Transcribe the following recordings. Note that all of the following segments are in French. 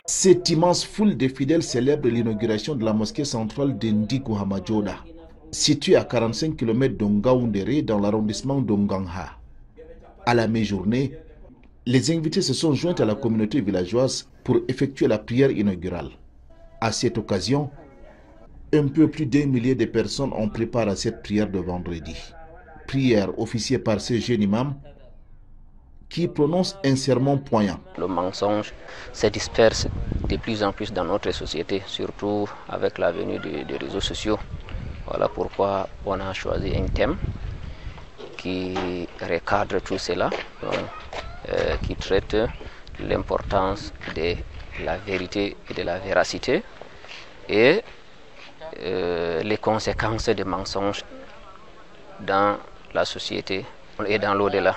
Cette immense foule de fidèles célèbre l'inauguration de la mosquée centrale de Ndigo Hamajoda, située à 45 km d'Ongaoundéré dans l'arrondissement d'Ongangha. À la mi-journée, les invités se sont joints à la communauté villageoise pour effectuer la prière inaugurale. À cette occasion, un peu plus d'1 millier de personnes ont pris part à cette prière de vendredi. Prière officiée par ce jeune imam qui prononce un sermon poignant. Le mensonge se disperse de plus en plus dans notre société, surtout avec la venue des réseaux sociaux. Voilà pourquoi on a choisi un thème qui recadre tout cela, qui traite l'importance de la vérité et de la véracité et les conséquences des mensonges dans la société et dans l'au-delà.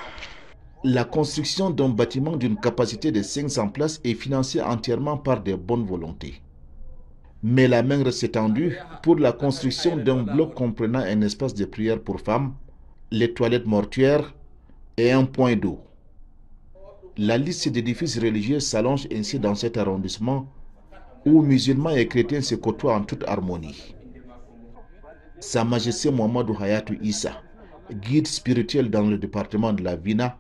La construction d'un bâtiment d'une capacité de 500 places est financée entièrement par des bonnes volontés. Mais la main reste étendue pour la construction d'un bloc comprenant un espace de prière pour femmes, les toilettes mortuaires et un point d'eau. La liste d'édifices religieux s'allonge ainsi dans cet arrondissement où musulmans et chrétiens se côtoient en toute harmonie. Sa Majesté Mohamedou Hayatou Issa, guide spirituel dans le département de la Vina,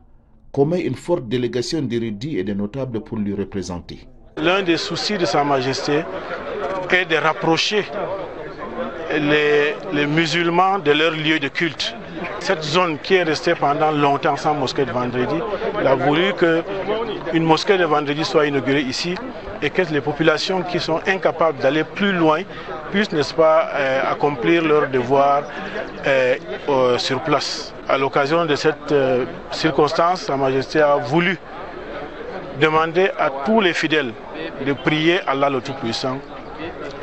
commet une forte délégation d'érudits et de notables pour lui représenter. L'un des soucis de Sa Majesté est de rapprocher les musulmans de leur lieu de culte. Cette zone qui est restée pendant longtemps sans mosquée de vendredi, il a voulu qu'une mosquée de vendredi soit inaugurée ici et que les populations qui sont incapables d'aller plus loin puissent, n'est-ce pas, accomplir leurs devoirs sur place. À l'occasion de cette circonstance, Sa Majesté a voulu demander à tous les fidèles de prier Allah le Tout-Puissant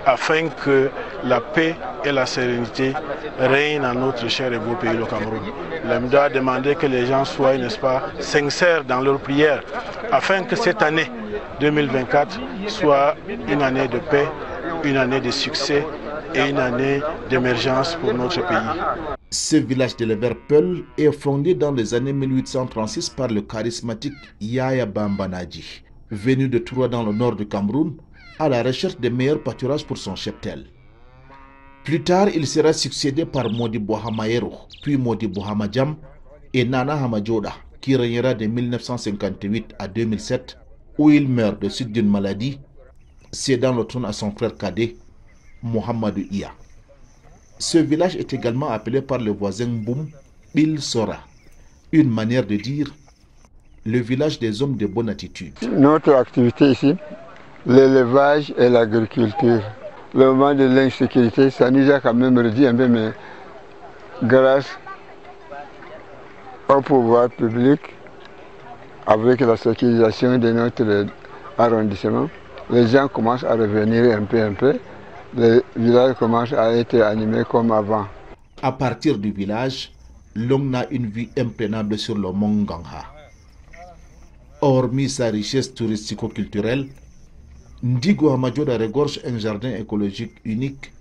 afin que la paix et la sérénité règnent dans notre cher et beau pays, le Cameroun. L'AMDA a demandé que les gens soient, n'est-ce pas, sincères dans leurs prières afin que cette année 2024 soit une année de paix, une année de succès et une année d'émergence pour notre pays. Ce village de l'éleveur Peul est fondé dans les années 1836 par le charismatique Yaya Bambanaji, venu de Troua dans le nord du Cameroun, à la recherche de meilleurs pâturages pour son cheptel. Plus tard, il sera succédé par Modibo Hamayero, puis Modibo Hamadjam et Nana Hamajoda, qui régnera de 1958 à 2007, où il meurt de suite d'une maladie, cédant le trône à son frère cadet, Mohamedou Iya. Ce village est également appelé par le voisin Boum Bil Sora, une manière de dire le village des hommes de bonne attitude. Notre activité ici, l'élevage et l'agriculture. Le moment de l'insécurité, ça nous a quand même réduit un peu, mais grâce au pouvoir public, avec la sécurisation de notre arrondissement, les gens commencent à revenir un peu. Le village commence à être animé comme avant. À partir du village, l'homme a une vie imprenable sur le mont Gangha. Hormis sa richesse touristico-culturelle, Ndigo Hamajoda regorge un jardin écologique unique,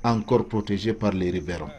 encore protégé par les riverains.